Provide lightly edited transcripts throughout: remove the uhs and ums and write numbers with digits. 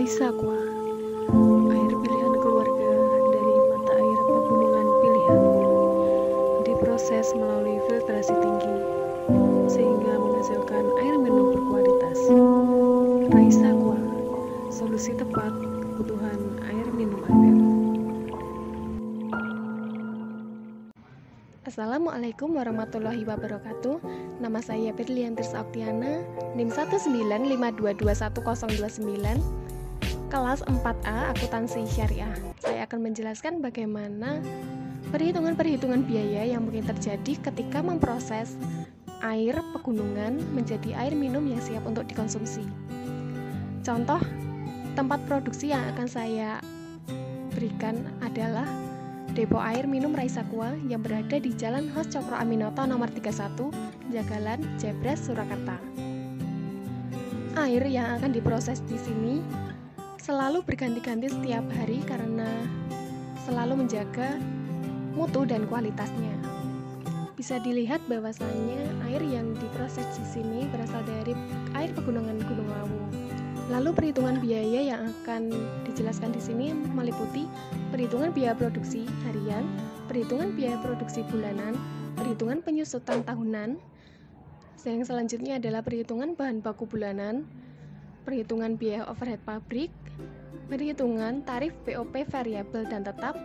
Raisa Aqua, air pilihan keluarga dari mata air pegunungan pilihan, diproses melalui filtrasi tinggi sehingga menghasilkan air minum berkualitas. Raisa Aqua, solusi tepat kebutuhan air minum Anda. Assalamualaikum warahmatullahi wabarakatuh. Nama saya Berliantis Oktiana, NIM 195221029, kelas 4A Akuntansi Syariah. Saya akan menjelaskan bagaimana perhitungan-perhitungan biaya yang mungkin terjadi ketika memproses air pegunungan menjadi air minum yang siap untuk dikonsumsi. Contoh tempat produksi yang akan saya berikan adalah depo air minum Raisa Aqua yang berada di Jalan Hos Cokro Aminoto nomor 31, Jagalan, Jebres, Surakarta. Air yang akan diproses di sini selalu berganti-ganti setiap hari karena selalu menjaga mutu dan kualitasnya. Bisa dilihat bahwasannya air yang diproses di sini berasal dari air pegunungan Gunung Lawu. Lalu perhitungan biaya yang akan dijelaskan di sini meliputi perhitungan biaya produksi harian, perhitungan biaya produksi bulanan, perhitungan penyusutan tahunan. Yang selanjutnya adalah perhitungan bahan baku bulanan, perhitungan biaya overhead pabrik, perhitungan tarif BOP variabel dan tetap.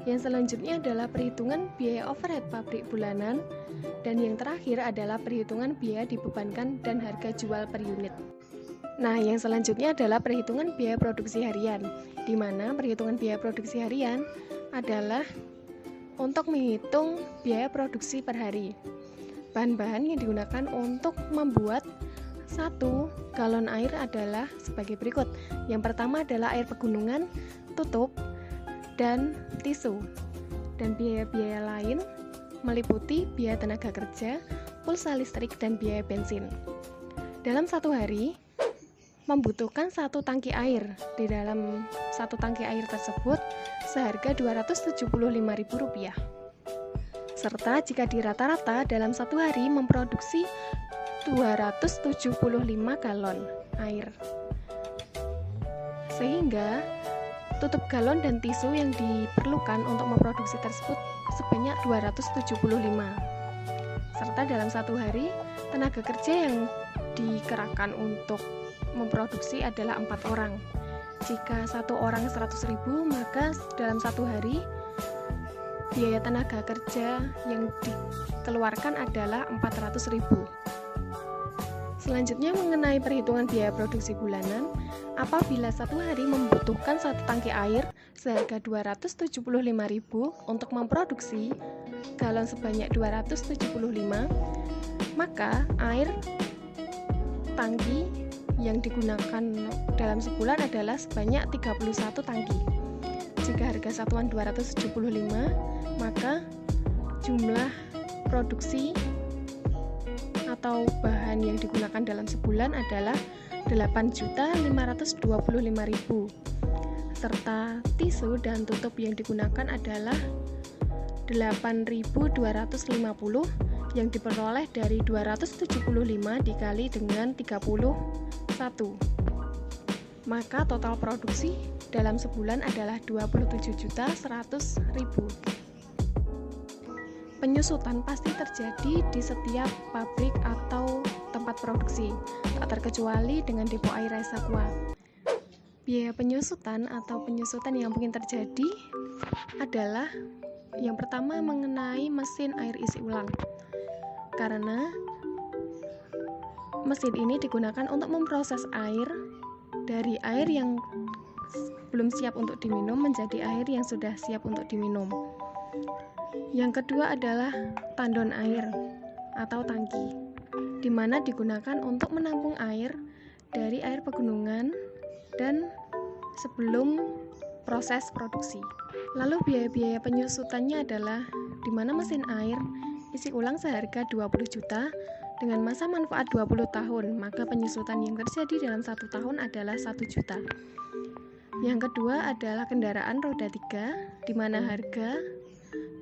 Yang selanjutnya adalah perhitungan biaya overhead pabrik bulanan, dan yang terakhir adalah perhitungan biaya dibebankan dan harga jual per unit. Nah, yang selanjutnya adalah perhitungan biaya produksi harian, di mana perhitungan biaya produksi harian adalah untuk menghitung biaya produksi per hari. Bahan-bahan yang digunakan untuk membuat 1 galon air adalah sebagai berikut. Yang pertama adalah air pegunungan, tutup, dan tisu. Dan biaya-biaya lain meliputi biaya tenaga kerja, pulsa listrik, dan biaya bensin. Dalam satu hari, membutuhkan 1 tangki air. Di dalam 1 tangki air tersebut seharga Rp275.000. Serta jika di rata-rata dalam satu hari memproduksi 275 galon air. Sehingga tutup galon dan tisu yang diperlukan untuk memproduksi tersebut sebanyak 275. Serta dalam satu hari tenaga kerja yang dikerahkan untuk memproduksi adalah 4 orang. Jika 1 orang 100.000, maka dalam satu hari biaya tenaga kerja yang dikeluarkan adalah 400.000. Selanjutnya mengenai perhitungan biaya produksi bulanan, apabila satu hari membutuhkan 1 tangki air seharga Rp275.000 untuk memproduksi galon sebanyak 275, maka air tangki yang digunakan dalam sebulan adalah sebanyak 31 tangki. Jika harga satuan 275, maka jumlah produksi atau bahan yang digunakan dalam sebulan adalah 8.525.000, serta tisu dan tutup yang digunakan adalah 8.250 yang diperoleh dari 275 dikali dengan 31. Maka total produksi dalam sebulan adalah 27.100.000. Penyusutan pasti terjadi di setiap pabrik atau tempat produksi, tak terkecuali dengan depo air Raisa Aqua. Biaya penyusutan atau penyusutan yang mungkin terjadi adalah yang pertama mengenai mesin air isi ulang. Karena mesin ini digunakan untuk memproses air dari air yang belum siap untuk diminum menjadi air yang sudah siap untuk diminum. Yang kedua adalah tandon air atau tangki, di mana digunakan untuk menampung air dari air pegunungan dan sebelum proses produksi. Lalu biaya-biaya penyusutannya adalah di mana mesin air isi ulang seharga 20 juta dengan masa manfaat 20 tahun, maka penyusutan yang terjadi dalam 1 tahun adalah 1 juta. Yang kedua adalah kendaraan roda 3, di mana harga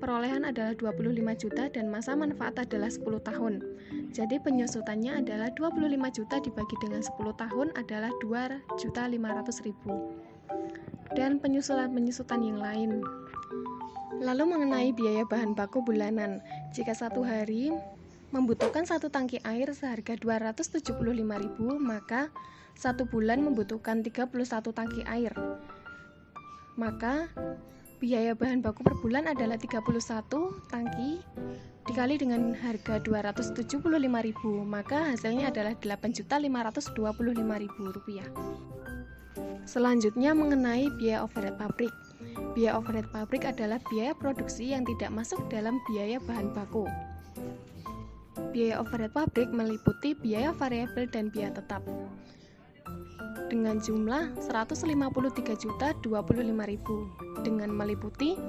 perolehan adalah 25 juta dan masa manfaat adalah 10 tahun. Jadi penyusutannya adalah 25 juta dibagi dengan 10 tahun adalah 2.500.000. Dan penyusutan yang lain. Lalu mengenai biaya bahan baku bulanan, jika satu hari membutuhkan satu tangki air seharga 275.000, maka satu bulan membutuhkan 31 tangki air. Maka biaya bahan baku per bulan adalah 31 tangki dikali dengan harga 275.000, maka hasilnya adalah 8.525.000 rupiah. Selanjutnya mengenai biaya overhead pabrik. Biaya overhead pabrik adalah biaya produksi yang tidak masuk dalam biaya bahan baku. Biaya overhead pabrik meliputi biaya variabel dan biaya tetap dengan jumlah 153.025.000 dengan meliputi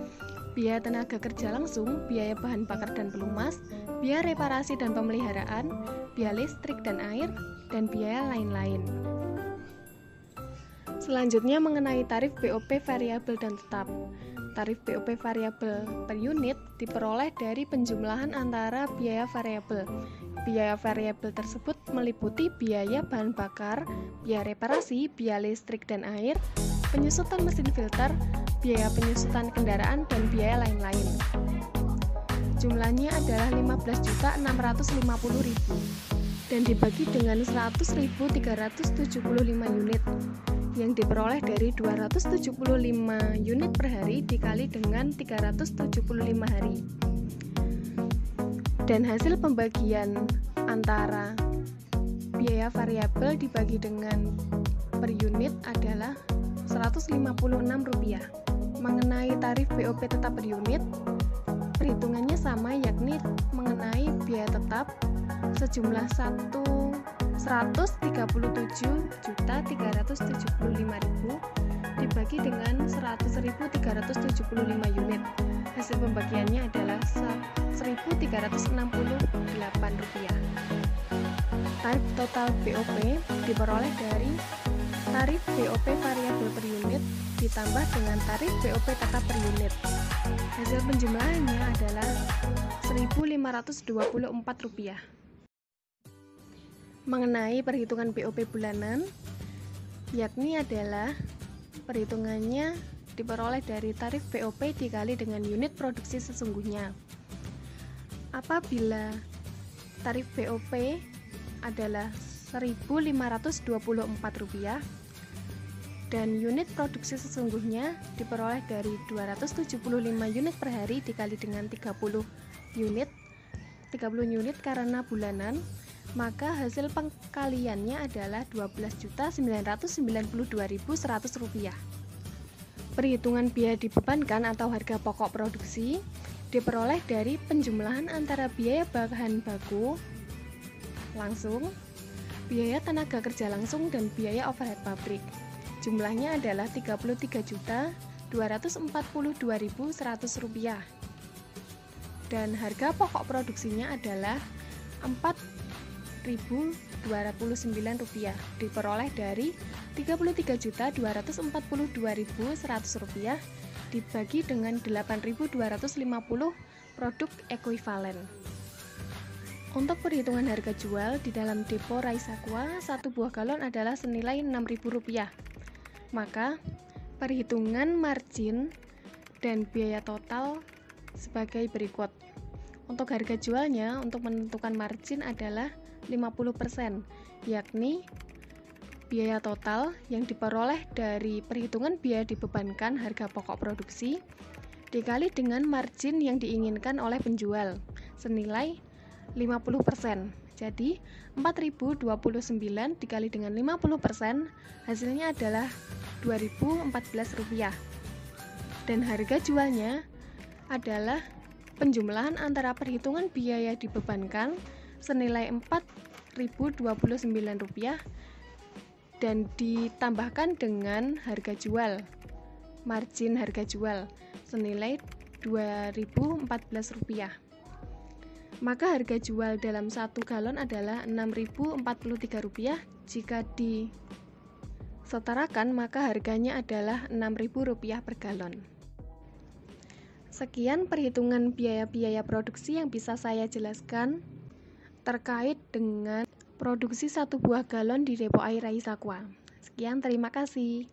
biaya tenaga kerja langsung, biaya bahan bakar dan pelumas, biaya reparasi dan pemeliharaan, biaya listrik dan air, dan biaya lain-lain. Selanjutnya mengenai tarif BOP variabel dan tetap. Tarif BOP variabel per unit diperoleh dari penjumlahan antara biaya variabel. Biaya variabel tersebut meliputi biaya bahan bakar, biaya reparasi, biaya listrik dan air, penyusutan mesin filter, biaya penyusutan kendaraan, dan biaya lain-lain. Jumlahnya adalah 15.650.000 dan dibagi dengan 100.375 unit yang diperoleh dari 275 unit per hari dikali dengan 375 hari. Dan hasil pembagian antara biaya variabel dibagi dengan per unit adalah Rp156. Mengenai tarif BOP tetap per unit, perhitungannya sama, yakni mengenai biaya tetap sejumlah 137.375.000 dibagi dengan 100.375 unit. Hasil pembagiannya adalah Rp1.368. Tarif total BOP diperoleh dari tarif BOP variabel per unit ditambah dengan tarif BOP tetap per unit. Hasil penjumlahannya adalah Rp1.524. Mengenai perhitungan BOP bulanan, yakni adalah perhitungannya diperoleh dari tarif BOP dikali dengan unit produksi sesungguhnya. Apabila tarif BOP adalah Rp1.524 dan unit produksi sesungguhnya diperoleh dari 275 unit per hari dikali dengan 30 unit karena bulanan, maka hasil pengkaliannya adalah Rp12.992.100. Perhitungan biaya dibebankan atau harga pokok produksi diperoleh dari penjumlahan antara biaya bahan baku langsung, biaya tenaga kerja langsung, dan biaya overhead pabrik. Jumlahnya adalah Rp33.242.100 dan harga pokok produksinya adalah Rp4.209 diperoleh dari Rp33.242.100 dibagi dengan 8.250 produk ekuivalen. Untuk perhitungan harga jual di dalam depo Raisaqua, satu buah galon adalah senilai Rp6.000. Maka perhitungan margin dan biaya total sebagai berikut. Untuk harga jualnya, untuk menentukan margin adalah 50%, yakni biaya total yang diperoleh dari perhitungan biaya dibebankan harga pokok produksi dikali dengan margin yang diinginkan oleh penjual senilai 50%. Jadi 4.029 dikali dengan 50% hasilnya adalah Rp2.014. Dan harga jualnya adalah penjumlahan antara perhitungan biaya dibebankan senilai Rp4.029 dan ditambahkan dengan harga jual, margin harga jual senilai Rp2.014. Maka harga jual dalam satu galon adalah Rp6.043. Jika disetarakan, maka harganya adalah Rp6.000 per galon. Sekian perhitungan biaya-biaya produksi yang bisa saya jelaskan. terkait dengan produksi 1 buah galon di depo air Raisakwa. Sekian, terima kasih.